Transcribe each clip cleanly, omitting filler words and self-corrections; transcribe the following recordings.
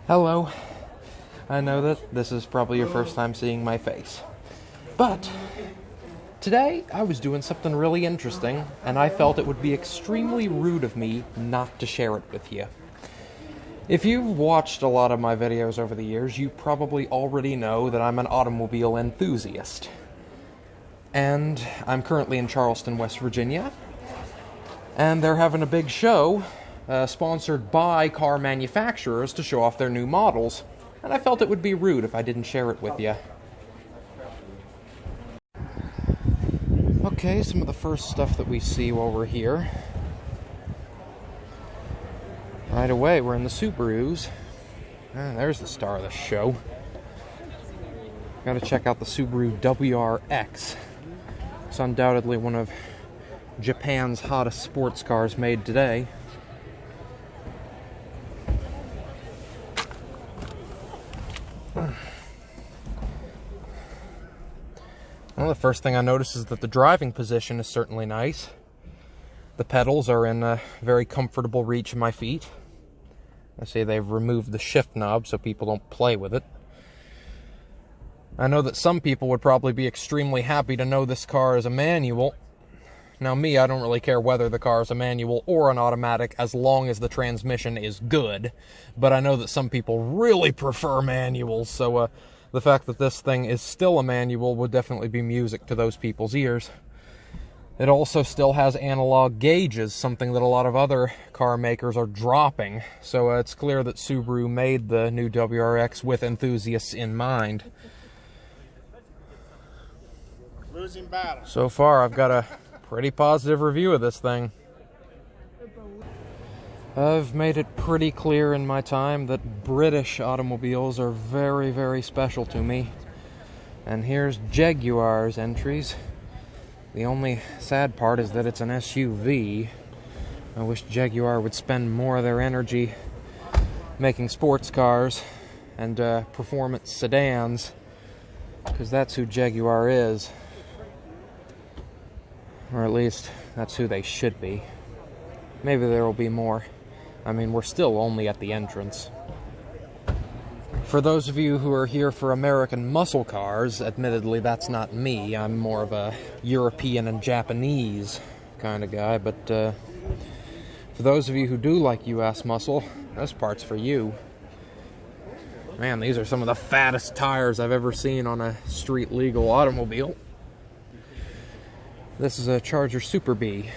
Hello. I know that this is probably your first time seeing my face. But today I was doing something really interesting, and I felt it would be extremely rude of me not to share it with you. If you've watched a lot of my videos over the years, you probably already know that I'm an automobile enthusiast. And I'm currently in Charleston, West Virginia, and they're having a big show sponsored by car manufacturers to show off their new models, and I felt it would be rude if I didn't share it with you. Okay, some of the first stuff that we see while we're here. Right away, we're in the Subarus. There's the star of the show. Gotta check out the Subaru WRX. It's undoubtedly one of Japan's hottest sports cars made today. Well, the first thing I notice is that the driving position is certainly nice. The pedals are in a very comfortable reach of my feet. I see they've removed the shift knob so people don't play with it. I know that some people would probably be extremely happy to know this car is a manual. Now me, I don't really care whether the car is a manual or an automatic as long as the transmission is good. But I know that some people really prefer manuals, so the fact that this thing is still a manual would definitely be music to those people's ears. It also still has analog gauges, something that a lot of other car makers are dropping. So it's clear that Subaru made the new WRX with enthusiasts in mind. Losing battle. So far, I've got a pretty positive review of this thing. I've made it pretty clear in my time that British automobiles are very, very special to me. And here's Jaguar's entries. The only sad part is that it's an SUV. I wish Jaguar would spend more of their energy making sports cars and performance sedans, because that's who Jaguar is. Or at least, that's who they should be. Maybe there will be more. I mean, we're still only at the entrance. For those of you who are here for American muscle cars, admittedly that's not me. I'm more of a European and Japanese kind of guy, but for those of you who do like US muscle, this part's for you. Man, these are some of the fattest tires I've ever seen on a street-legal automobile. This is a Charger Super Bee.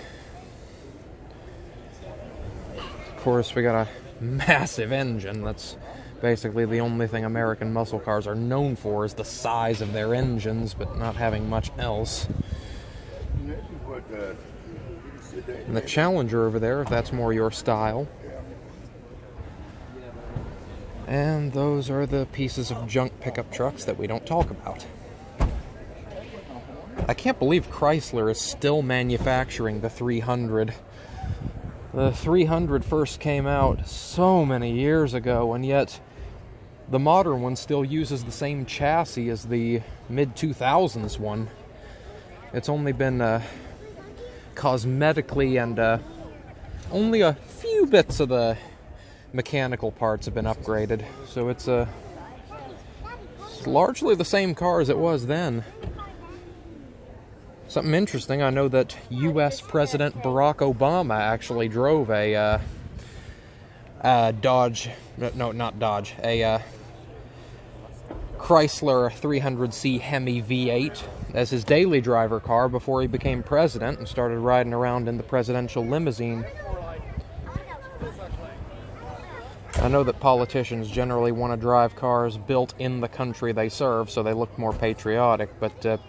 Of course, we got a massive engine. That's basically the only thing American muscle cars are known for, is the size of their engines, but not having much else. And the Challenger over there, if that's more your style. And those are the pieces of junk pickup trucks that we don't talk about. I can't believe Chrysler is still manufacturing the 300. The 300 first came out so many years ago, and yet the modern one still uses the same chassis as the mid-2000s one. It's only been cosmetically and only a few bits of the mechanical parts have been upgraded. So it's largely the same car as it was then. Something interesting, I know that U.S. President Barack Obama actually drove a Dodge, no, not Dodge, a Chrysler 300C Hemi V8 as his daily driver car before he became president and started riding around in the presidential limousine. I know that politicians generally want to drive cars built in the country they serve, so they look more patriotic, but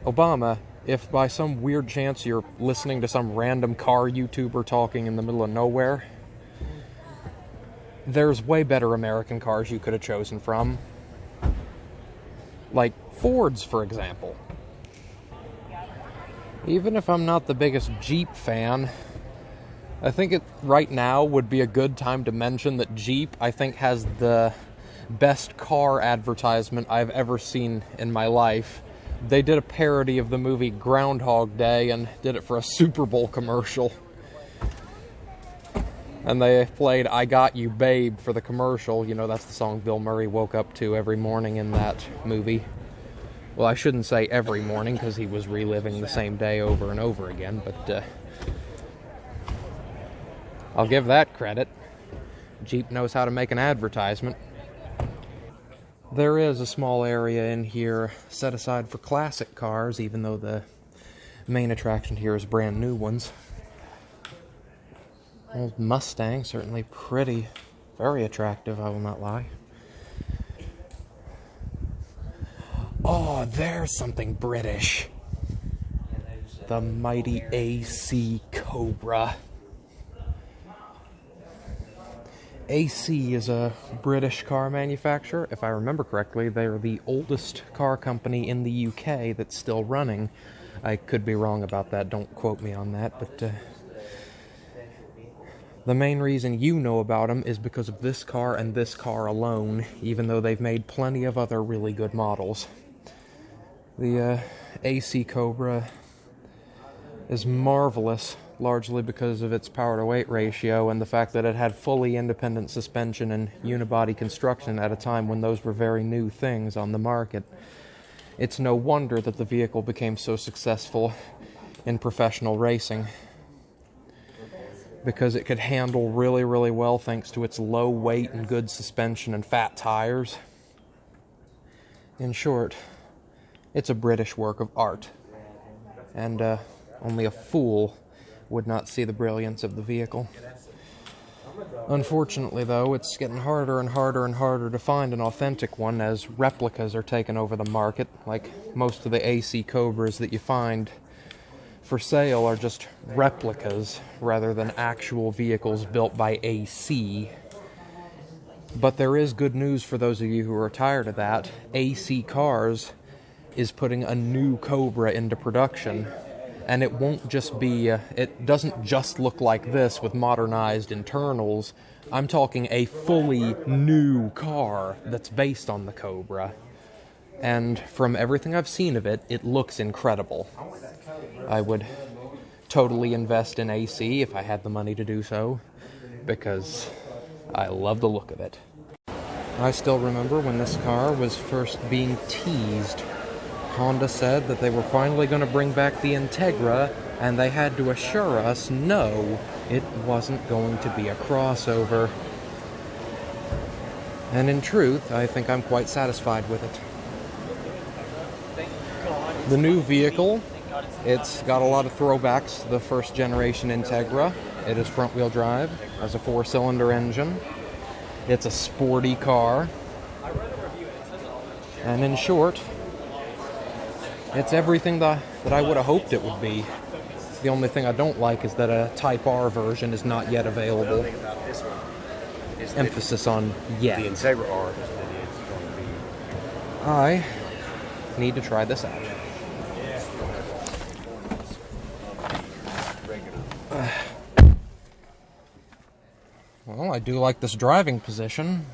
Obama, if by some weird chance you're listening to some random car YouTuber talking in the middle of nowhere, there's way better American cars you could have chosen from. Like Fords, for example. Even if I'm not the biggest Jeep fan, I think it right now would be a good time to mention that Jeep, I think, has the best car advertisement I've ever seen in my life. They did a parody of the movie Groundhog Day and did it for a Super Bowl commercial. And they played I Got You Babe for the commercial. You know, that's the song Bill Murray woke up to every morning in that movie. Well, I shouldn't say every morning, because he was reliving the same day over and over again, but I'll give that credit. Jeep knows how to make an advertisement. There is a small area in here set aside for classic cars, even though the main attraction here is brand new ones. Old Mustang, certainly pretty, very attractive, I will not lie. Oh, there's something British. The mighty AC Cobra. AC is a British car manufacturer. If I remember correctly, they're the oldest car company in the UK that's still running. I could be wrong about that, don't quote me on that, but the main reason you know about them is because of this car and this car alone, even though they've made plenty of other really good models. The AC Cobra is marvelous, largely because of its power-to-weight ratio and the fact that it had fully independent suspension and unibody construction at a time when those were very new things on the market. It's no wonder that the vehicle became so successful in professional racing, because it could handle really, really well thanks to its low weight and good suspension and fat tires. In short, it's a British work of art, and only a fool would not see the brilliance of the vehicle. Unfortunately, though, it's getting harder and harder and harder to find an authentic one as replicas are taking over the market. Like most of the AC Cobras that you find for sale are just replicas rather than actual vehicles built by AC. But there is good news for those of you who are tired of that. AC Cars is putting a new Cobra into production, and it won't just be it doesn't just look like this with modernized internals. I'm talking a fully new car that's based on the Cobra, and from everything I've seen of it, it looks incredible. I would totally invest in AC if I had the money to do so, because I love the look of it. I still remember when this car was first being teased. Honda said that they were finally going to bring back the Integra, and they had to assure us, no, it wasn't going to be a crossover. And in truth, I think I'm quite satisfied with it. The new vehicle, it's got a lot of throwbacks to the first generation Integra. It is front-wheel drive, has a 4-cylinder engine. It's a sporty car. And in short, it's everything that I would have hoped it would be. The only thing I don't like is that a Type R version is not yet available. Emphasis on yet. The Integra R is going to be. I need to try this out. Well, I do like this driving position.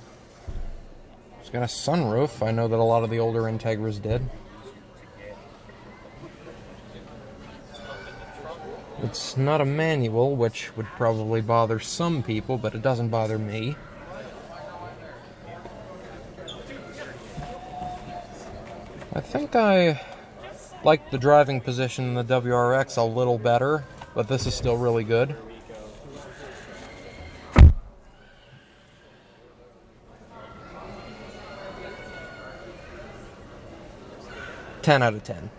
It's got a sunroof. I know that a lot of the older Integras did. It's not a manual, which would probably bother some people, but it doesn't bother me. I think I like the driving position in the WRX a little better, but this is still really good. Ten out of 10.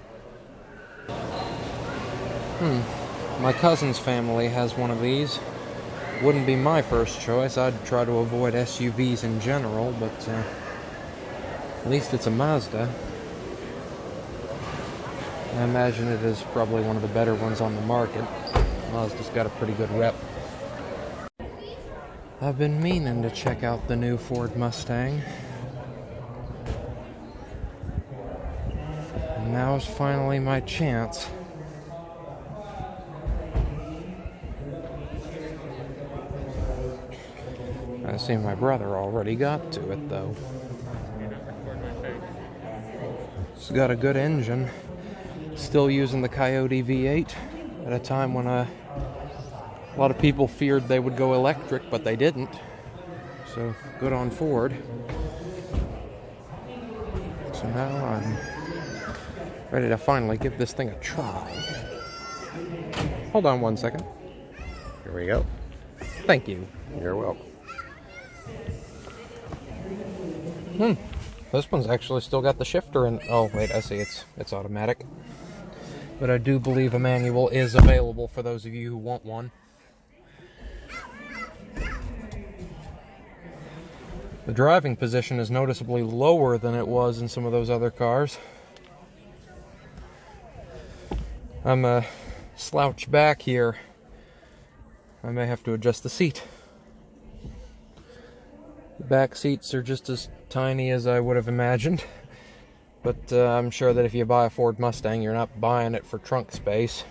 My cousin's family has one of these. Wouldn't be my first choice. I'd try to avoid SUVs in general, but at least it's a Mazda. I imagine it is probably one of the better ones on the market. Mazda's got a pretty good rep. I've been meaning to check out the new Ford Mustang. And now's finally my chance. I see my brother already got to it, though. It's got a good engine. Still using the Coyote V8 at a time when A lot of people feared they would go electric, but they didn't. So, good on Ford. So now I'm ready to finally give this thing a try. Hold on one second. Here we go. Thank you. You're welcome. This one's actually still got the shifter in. Oh, wait, I see it's automatic. But I do believe a manual is available for those of you who want one. The driving position is noticeably lower than it was in some of those other cars. I'm slouched back here. I may have to adjust the seat. The back seats are just as tiny as I would have imagined. But I'm sure that if you buy a Ford Mustang, you're not buying it for trunk space.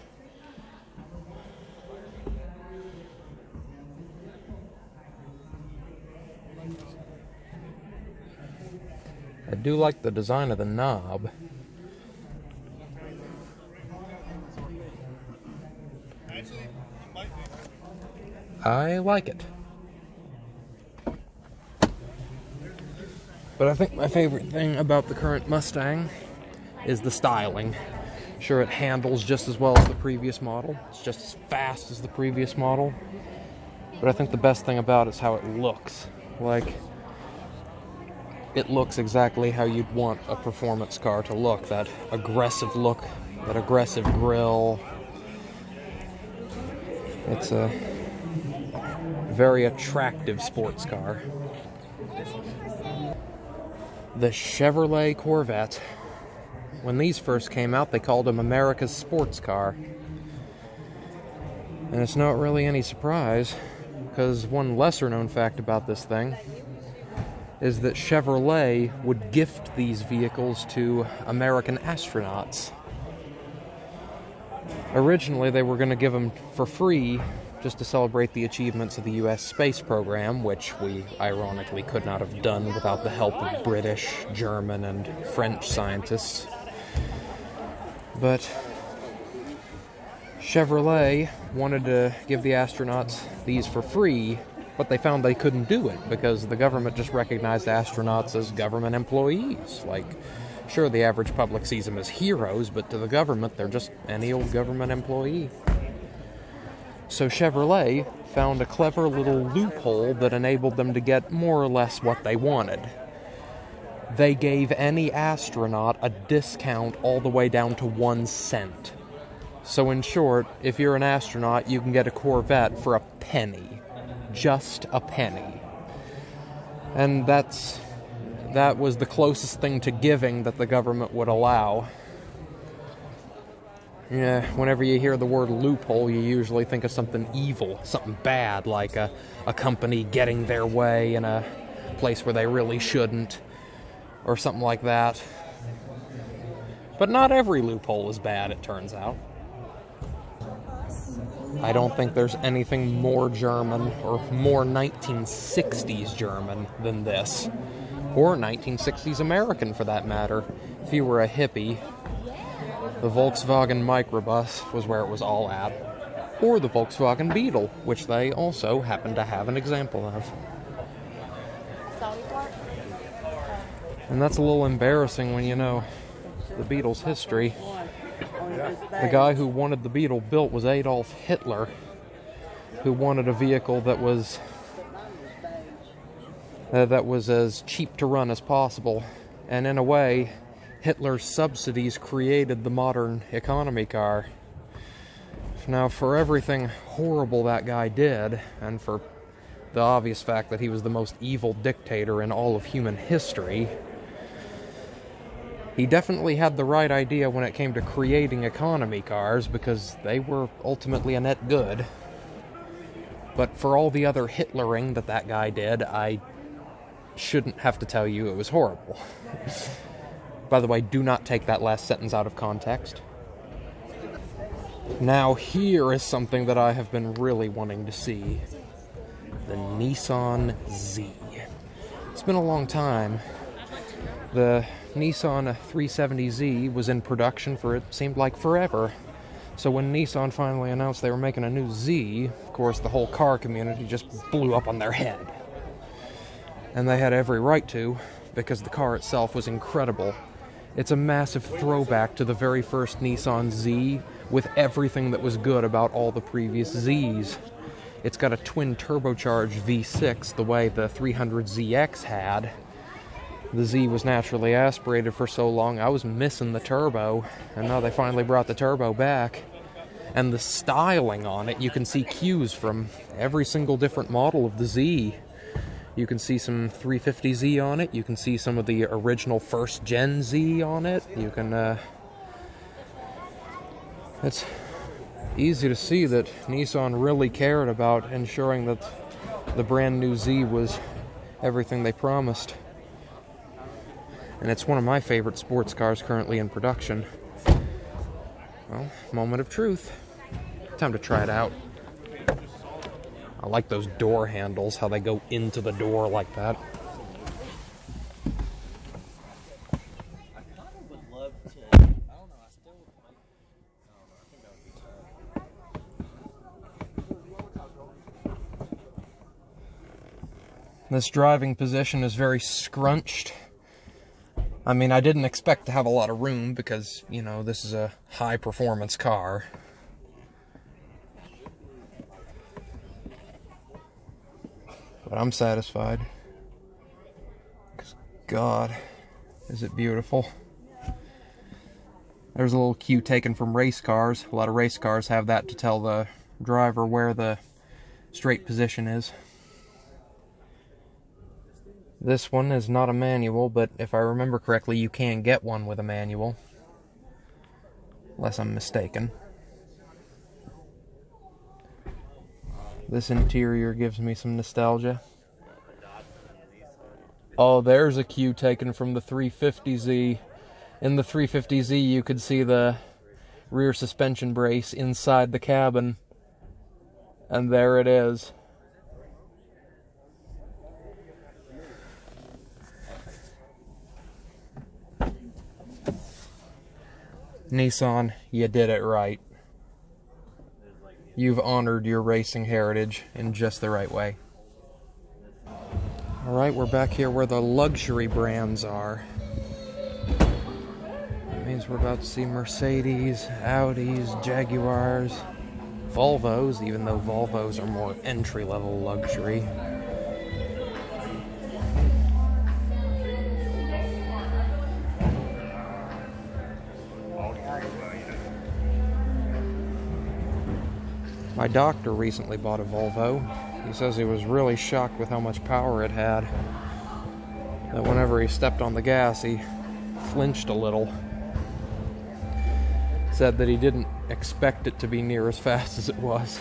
I do like the design of the knob. I like it. But I think my favorite thing about the current Mustang is the styling. Sure, it handles just as well as the previous model. It's just as fast as the previous model. But I think the best thing about it is how it looks. Like, it looks exactly how you'd want a performance car to look. That aggressive look, that aggressive grille. It's a very attractive sports car. The Chevrolet Corvette. When these first came out, they called them America's sports car. And it's not really any surprise, because one lesser known fact about this thing is that Chevrolet would gift these vehicles to American astronauts. Originally, they were going to give them for free just to celebrate the achievements of the U.S. space program, which we ironically could not have done without the help of British, German, and French scientists. But Chevrolet wanted to give the astronauts these for free, but they found they couldn't do it because the government just recognized astronauts as government employees. Like, sure, the average public sees them as heroes, but to the government, they're just any old government employee. So Chevrolet found a clever little loophole that enabled them to get more or less what they wanted. They gave any astronaut a discount all the way down to 1 cent. So in short, if you're an astronaut, you can get a Corvette for a penny. Just a penny. And that was the closest thing to giving that the government would allow. Yeah, whenever you hear the word loophole, you usually think of something evil, something bad, like a company getting their way in a place where they really shouldn't, or something like that. But not every loophole is bad, it turns out. I don't think there's anything more German, or more 1960s German than this. Or 1960s American, for that matter. If you were a hippie, the Volkswagen Microbus was where it was all at. Or the Volkswagen Beetle, which they also happen to have an example of. And that's a little embarrassing when you know the Beetle's history. The guy who wanted the Beetle built was Adolf Hitler, who wanted a vehicle that was as cheap to run as possible. And in a way, Hitler's subsidies created the modern economy car. Now, for everything horrible that guy did, and for the obvious fact that he was the most evil dictator in all of human history, he definitely had the right idea when it came to creating economy cars, because they were ultimately a net good. But for all the other Hitlering that guy did, I shouldn't have to tell you it was horrible. By the way, do not take that last sentence out of context. Now, here is something that I have been really wanting to see. The Nissan Z. It's been a long time. The Nissan 370Z was in production for, it seemed like, forever. So when Nissan finally announced they were making a new Z, of course the whole car community just blew up on their head. And they had every right to, because the car itself was incredible. It's a massive throwback to the very first Nissan Z, with everything that was good about all the previous Zs. It's got a twin turbocharged V6 the way the 300ZX had. The Z was naturally aspirated for so long, I was missing the turbo, and now they finally brought the turbo back. And the styling on it, you can see cues from every single different model of the Z. You can see some 350Z on it, you can see some of the original first gen Z on it, you can, it's easy to see that Nissan really cared about ensuring that the brand new Z was everything they promised. And it's one of my favorite sports cars currently in production. Well, moment of truth. Time to try it out. I like those door handles, how they go into the door like that. This driving position is very scrunched. I mean, I didn't expect to have a lot of room because, you know, this is a high-performance car. But I'm satisfied. 'Cause God, is it beautiful. There's a little cue taken from race cars. A lot of race cars have that to tell the driver where the straight position is. This one is not a manual, but if I remember correctly, you can get one with a manual. Unless I'm mistaken. This interior gives me some nostalgia. Oh, there's a cue taken from the 350Z. In the 350Z, you could see the rear suspension brace inside the cabin. And there it is. Nissan, you did it right. You've honored your racing heritage in just the right way. Alright, we're back here where the luxury brands are. That means we're about to see Mercedes, Audis, Jaguars, Volvos, even though Volvos are more entry-level luxury. My doctor recently bought a Volvo. He says he was really shocked with how much power it had. That whenever he stepped on the gas, he flinched a little. Said that he didn't expect it to be near as fast as it was.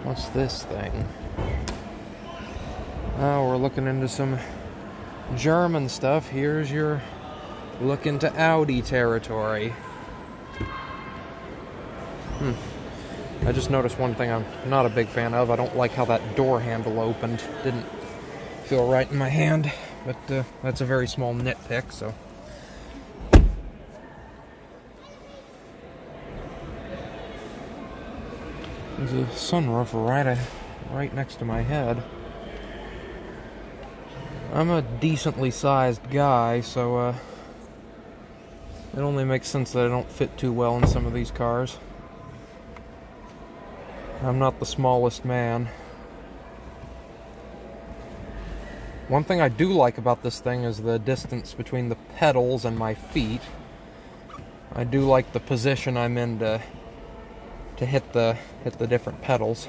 What's this thing? Now we're looking into some German stuff. Here's your look into Audi territory. I just noticed one thing I'm not a big fan of. I don't like how that door handle opened. Didn't feel right in my hand, but that's a very small nitpick, so. There's a sunroof right next to my head. I'm a decently sized guy, so it only makes sense that I don't fit too well in some of these cars. I'm not the smallest man. One thing I do like about this thing is the distance between the pedals and my feet. I do like the position I'm in to hit the different pedals.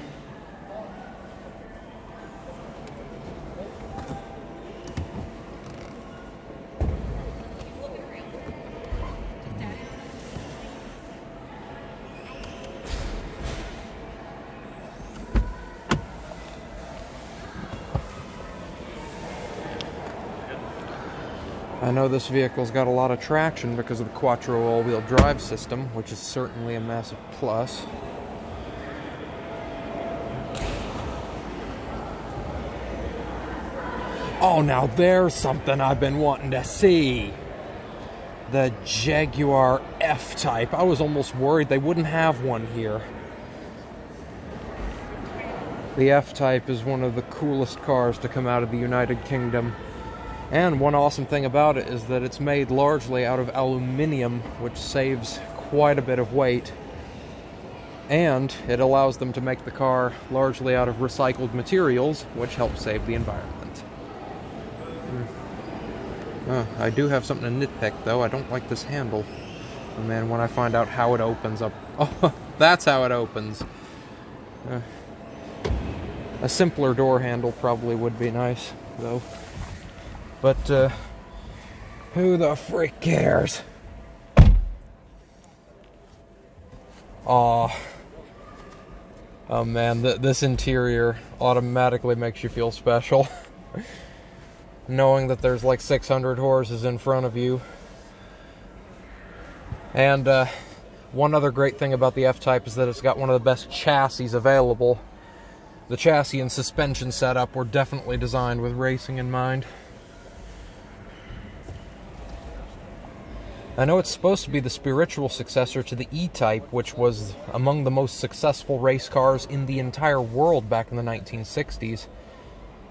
I know this vehicle's got a lot of traction because of the Quattro all-wheel drive system, which is certainly a massive plus. Oh, now there's something I've been wanting to see. The Jaguar F-Type. I was almost worried they wouldn't have one here. The F-Type is one of the coolest cars to come out of the United Kingdom. And one awesome thing about it is that it's made largely out of aluminum, which saves quite a bit of weight. And it allows them to make the car largely out of recycled materials, which helps save the environment. I do have something to nitpick, though. I don't like this handle. And then when I find out how it opens up... Oh, that's how it opens. A simpler door handle probably would be nice, though. But, who the frick cares? Aw. Oh man, this interior automatically makes you feel special. Knowing that there's like 600 horses in front of you. And one other great thing about the F-Type is that it's got one of the best chassis available. The chassis and suspension setup were definitely designed with racing in mind. I know it's supposed to be the spiritual successor to the E-Type, which was among the most successful race cars in the entire world back in the 1960s.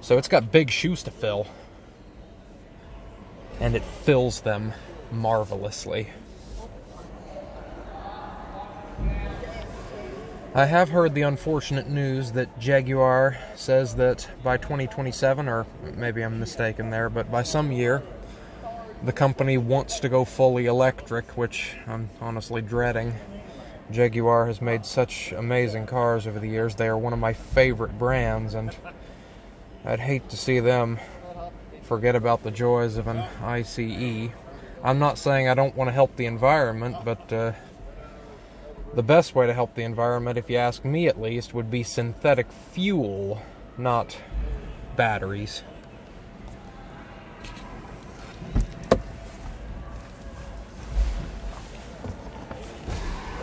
So it's got big shoes to fill. And it fills them marvelously. I have heard the unfortunate news that Jaguar says that by 2027, or maybe I'm mistaken there, but by some year, the company wants to go fully electric, which I'm honestly dreading. Jaguar has made such amazing cars over the years. They are one of my favorite brands, and I'd hate to see them forget about the joys of an ICE. I'm not saying I don't want to help the environment, but the best way to help the environment, if you ask me at least, would be synthetic fuel, not batteries.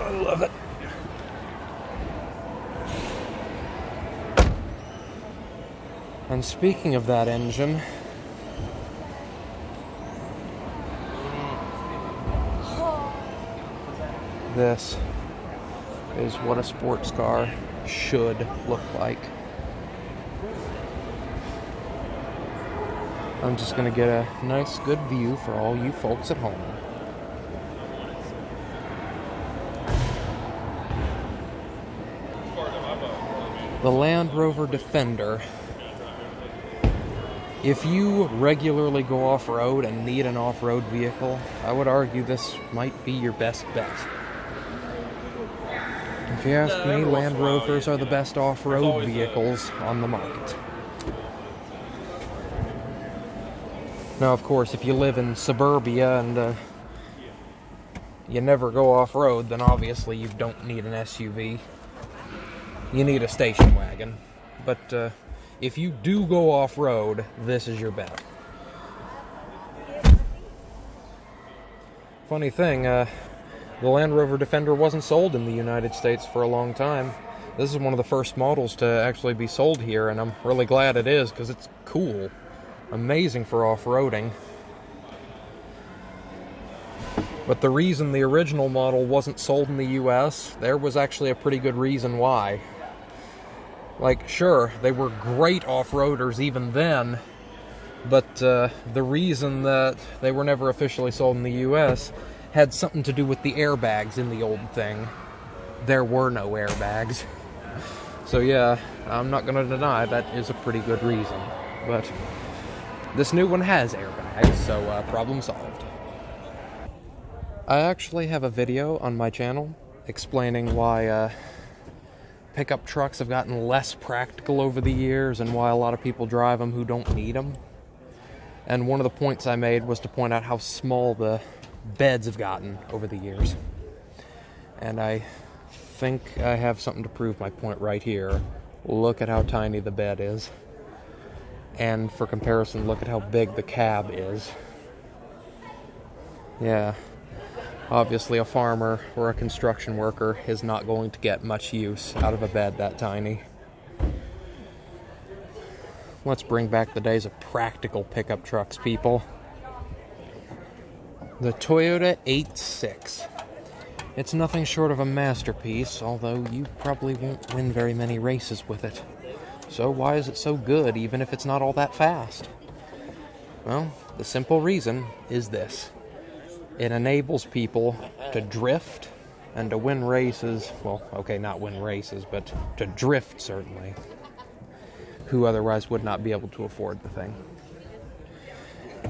I love it. And speaking of that engine, this is what a sports car should look like. I'm just going to get a nice, good view for all you folks at home. The Land Rover Defender. If you regularly go off-road and need an off-road vehicle, I would argue this might be your best bet. If you ask me, Land Rovers are the best off-road vehicles on the market. Now, of course, if you live in suburbia and you never go off-road, then obviously you don't need an SUV. You need a station wagon. But if you do go off-road, this is your bet. Funny thing, the Land Rover Defender wasn't sold in the United States for a long time. This is one of the first models to actually be sold here, and I'm really glad it is, because it's cool. Amazing for off-roading. But the reason the original model wasn't sold in the US, there was actually a pretty good reason why. Like, sure, they were great off-roaders even then, but the reason that they were never officially sold in the US had something to do with the airbags in the old thing. There were no airbags. So yeah, I'm not going to deny that is a pretty good reason. But this new one has airbags, so problem solved. I actually have a video on my channel explaining why pickup trucks have gotten less practical over the years and why a lot of people drive them who don't need them. And one of the points I made was to point out how small the beds have gotten over the years. And I think I have something to prove my point right here. Look at how tiny the bed is. And for comparison, look at how big the cab is. Yeah. Obviously a farmer or a construction worker is not going to get much use out of a bed that tiny. let's bring back the days of practical pickup trucks, people. The Toyota 86. It's nothing short of a masterpiece, although you probably won't win very many races with it. So why is it so good, even if it's not all that fast? Well, the simple reason is this. It enables people to drift and to win races. Well, okay, not win races, but to drift, certainly. Who otherwise would not be able to afford the thing.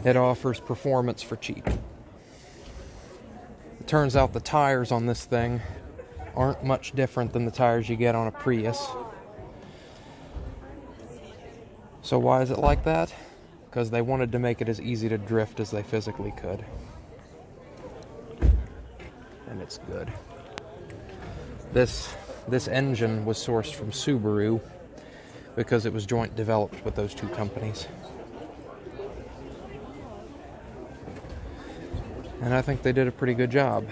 It offers performance for cheap. It turns out the tires on this thing aren't much different than the tires you get on a Prius. So why is it like that? Because they wanted to make it as easy to drift as they physically could. And it's good. This engine was sourced from Subaru because it was joint developed with those two companies. And I think they did a pretty good job.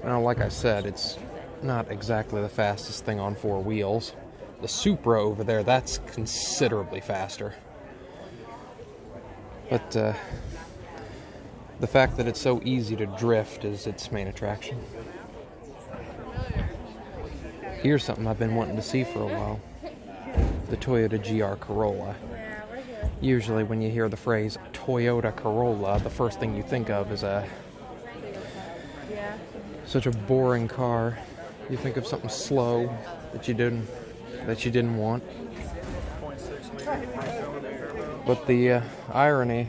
Now, like I said, it's not exactly the fastest thing on four wheels. The Supra over there, that's considerably faster. But the fact that it's so easy to drift is its main attraction. Here's something I've been wanting to see for a while. The Toyota GR Corolla. Usually when you hear the phrase Toyota Corolla, the first thing you think of is such a boring car. You think of something slow that you didn't want. But the irony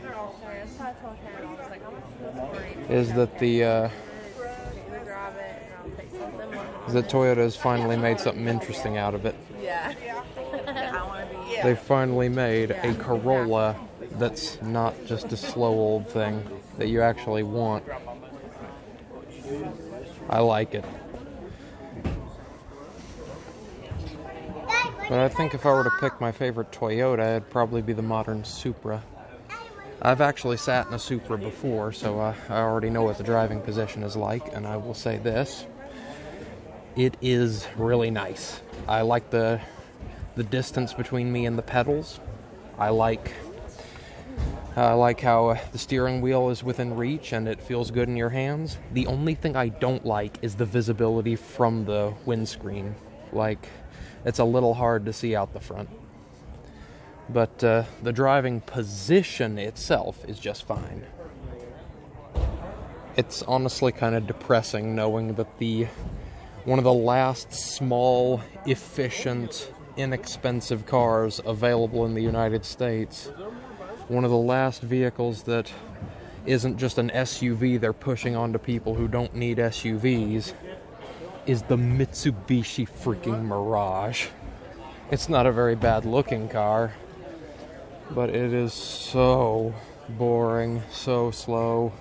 is that Toyota has finally made something interesting out of it. They finally made a Corolla that's not just a slow old thing that you actually want. I like it. But I think if I were to pick my favorite Toyota, it'd probably be the modern Supra. I've actually sat in a Supra before, so I already know what the driving position is like, and I will say this. It is really nice. I like the distance between me and the pedals. I like how the steering wheel is within reach and it feels good in your hands. The only thing I don't like is the visibility from the windscreen. Like, it's a little hard to see out the front. But the driving position itself is just fine. It's honestly kind of depressing knowing that one of the last small, efficient, inexpensive cars available in the United States, one of the last vehicles that isn't just an SUV they're pushing onto people who don't need SUVs, is the Mitsubishi freaking Mirage. It's not a very bad looking car, but it is so boring, so slow.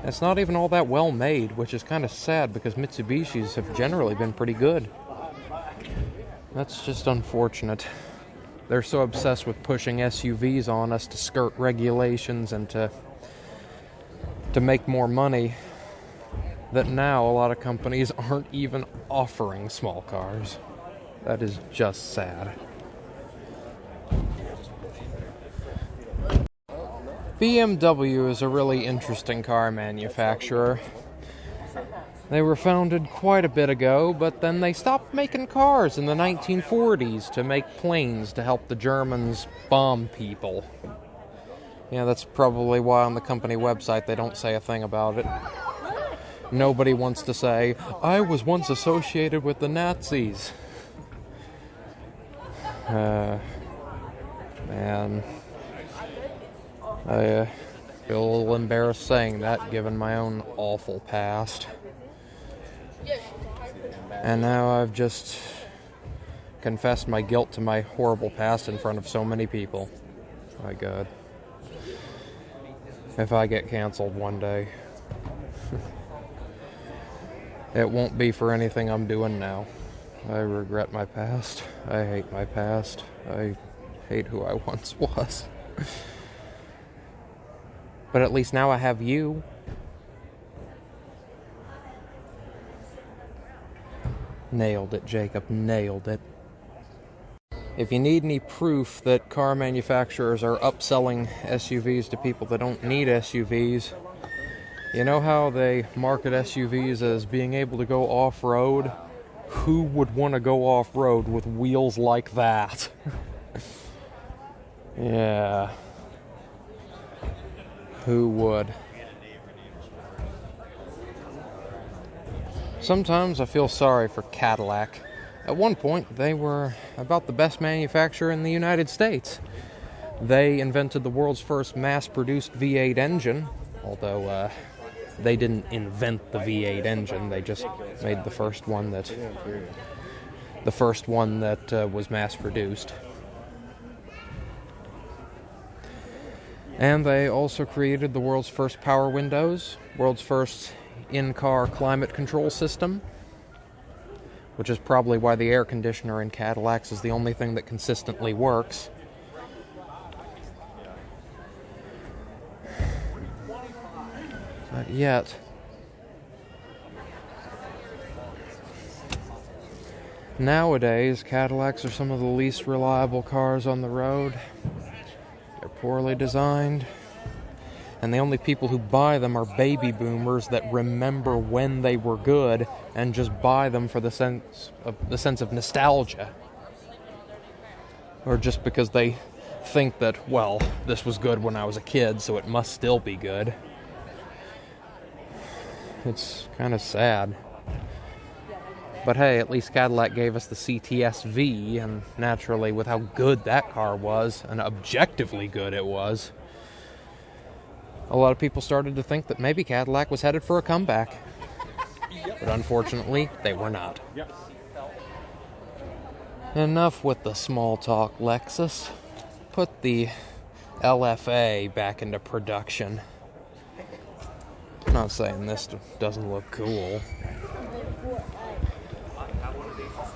It's not even all that well made, which is kind of sad because Mitsubishis have generally been pretty good. That's just unfortunate. They're so obsessed with pushing SUVs on us to skirt regulations and to make more money that now a lot of companies aren't even offering small cars. That is just sad. BMW is a really interesting car manufacturer. They were founded quite a bit ago, but then they stopped making cars in the 1940s to make planes to help the Germans bomb people. Yeah, that's probably why on the company website they don't say a thing about it. Nobody wants to say, I was once associated with the Nazis. Man. I feel a little embarrassed saying that, given my own awful past. And now I've just confessed my guilt to my horrible past in front of so many people. My God. If I get canceled one day, it won't be for anything I'm doing now. I regret my past. I hate my past. I hate who I once was. But at least now I have you. Nailed it, Jacob. Nailed it. If you need any proof that car manufacturers are upselling SUVs to people that don't need SUVs, you know how they market SUVs as being able to go off-road? Who would want to go off-road with wheels like that? Yeah. Who would? Sometimes I feel sorry for Cadillac. At one point, they were about the best manufacturer in the United States. They invented the world's first mass-produced V8 engine, although they didn't invent the V8 engine. They just made the first one that was mass-produced. And they also created the world's first power windows, world's first in-car climate control system, which is probably why the air conditioner in Cadillacs is the only thing that consistently works. But yet, nowadays, Cadillacs are some of the least reliable cars on the road. They're poorly designed. And the only people who buy them are baby boomers that remember when they were good and just buy them for the sense of nostalgia. Or just because they think that, well, this was good when I was a kid, so it must still be good. It's kind of sad. But hey, at least Cadillac gave us the CTS-V, and naturally, with how good that car was, and objectively good it was, a lot of people started to think that maybe Cadillac was headed for a comeback. But unfortunately, they were not. Enough with the small talk, Lexus. Put the LFA back into production. I'm not saying this doesn't look cool.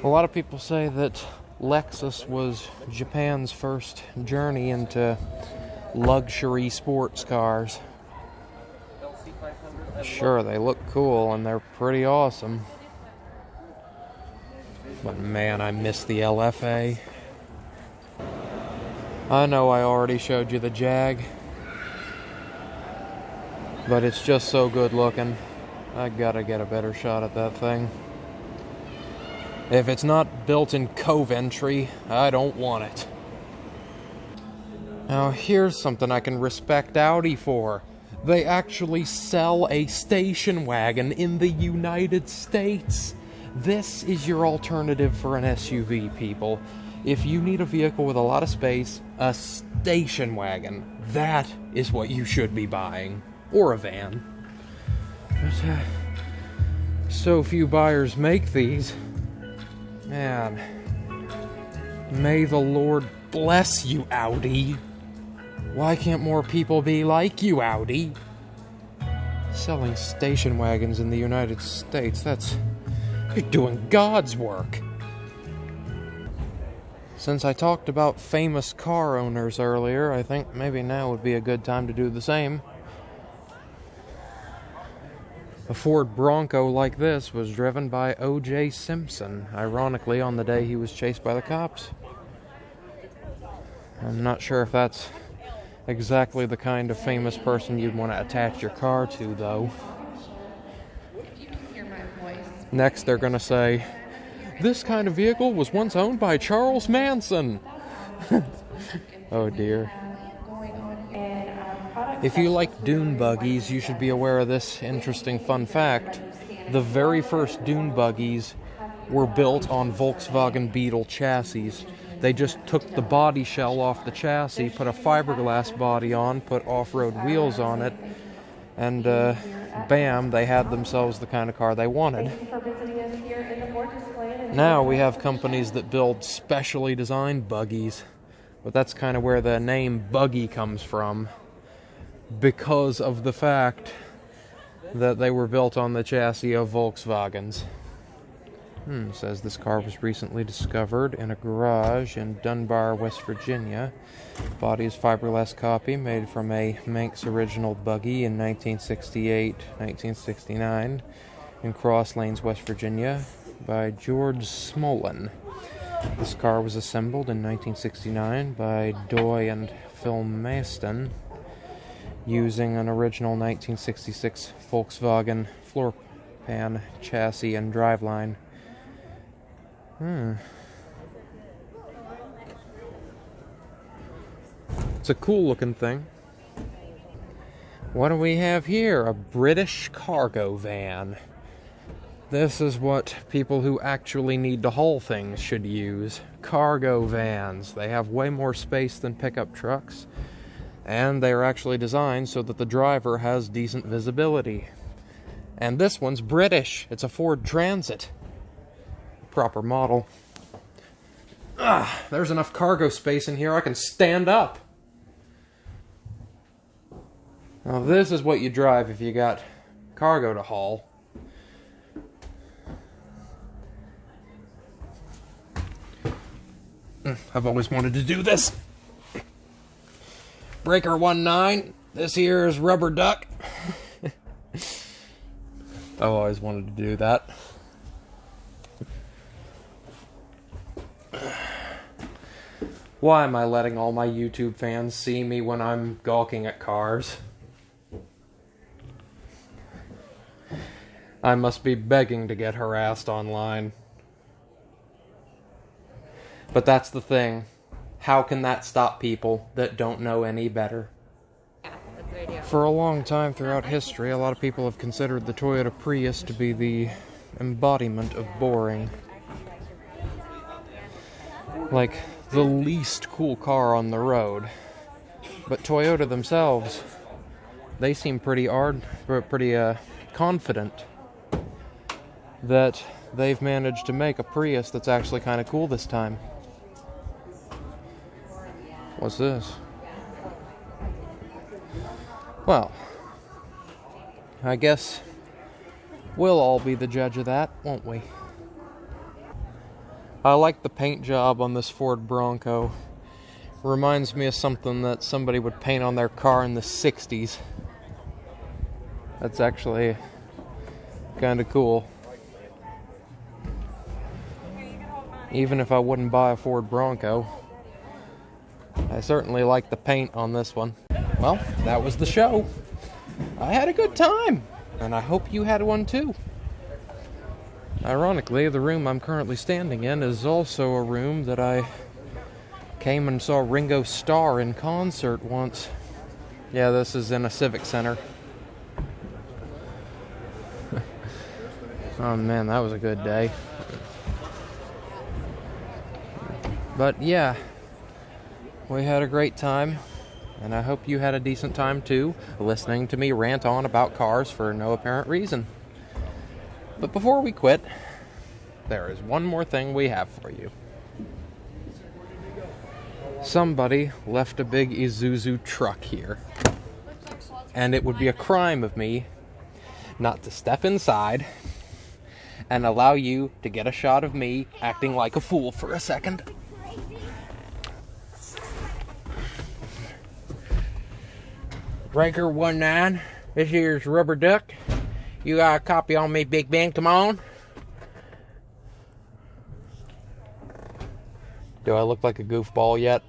A lot of people say that Lexus was Japan's first journey into luxury sports cars. Sure, they look cool and they're pretty awesome. But man, I miss the LFA. I know I already showed you the Jag, but it's just so good looking. I gotta get a better shot at that thing. If it's not built in Coventry, I don't want it. Now here's something I can respect Audi for. They actually sell a station wagon in the United States. This is your alternative for an SUV, people. If you need a vehicle with a lot of space, a station wagon, that is what you should be buying. Or a van. But, so few buyers make these. Man. May the Lord bless you, Audi. Why can't more people be like you, Audi? Selling station wagons in the United States, you're doing God's work. Since I talked about famous car owners earlier, I think maybe now would be a good time to do the same. A Ford Bronco like this was driven by O.J. Simpson, ironically on the day he was chased by the cops. I'm not sure if that's exactly the kind of famous person you'd want to attach your car to, though. Next, they're going to say, this kind of vehicle was once owned by Charles Manson. Oh dear. If you like dune buggies, you should be aware of this interesting fun fact. The very first dune buggies were built on Volkswagen Beetle chassis. They just took the body shell off the chassis, put a fiberglass body on, put off-road wheels on it, and bam, they had themselves the kind of car they wanted. Now we have companies that build specially designed buggies, but that's kind of where the name buggy comes from, because of the fact that they were built on the chassis of Volkswagens. Says this car was recently discovered in a garage in Dunbar, West Virginia. Body is fiberglass copy made from a Manx original buggy in 1968-1969 in Cross Lanes, West Virginia by George Smolin. This car was assembled in 1969 by Doy and Phil Maston using an original 1966 Volkswagen floor pan chassis and driveline. It's a cool looking thing. What do we have here? A British cargo van. This is what people who actually need to haul things should use. Cargo vans. They have way more space than pickup trucks, and they are actually designed so that the driver has decent visibility. And this one's British. It's a Ford Transit. Proper model. There's enough cargo space in here I can stand up. Now this is what you drive if you got cargo to haul. I've always wanted to do this. Breaker 19. This here is Rubber Duck. I've always wanted to do that. Why am I letting all my YouTube fans see me when I'm gawking at cars? I must be begging to get harassed online. But that's the thing. How can that stop people that don't know any better? For a long time throughout history, a lot of people have considered the Toyota Prius to be the embodiment of boring. Like, the least cool car on the road. But Toyota themselves, they seem pretty confident that they've managed to make a Prius that's actually kind of cool this time. What's this? Well, I guess we'll all be the judge of that, won't we? I like the paint job on this Ford Bronco. Reminds me of something that somebody would paint on their car in the 60s. That's actually kind of cool. Even if I wouldn't buy a Ford Bronco, I certainly like the paint on this one. Well, that was the show. I had a good time, and I hope you had one too. Ironically, the room I'm currently standing in is also a room that I came and saw Ringo Starr in concert once. Yeah, this is in a civic center. Oh man, that was a good day. But yeah, we had a great time, and I hope you had a decent time too, listening to me rant on about cars for no apparent reason. But before we quit, there is one more thing we have for you. Somebody left a big Isuzu truck here, and it would be a crime of me not to step inside and allow you to get a shot of me acting like a fool for a second. Breaker 19, this here's Rubber Duck. You got a copy on me, Big Ben? Come on. Do I look like a goofball yet?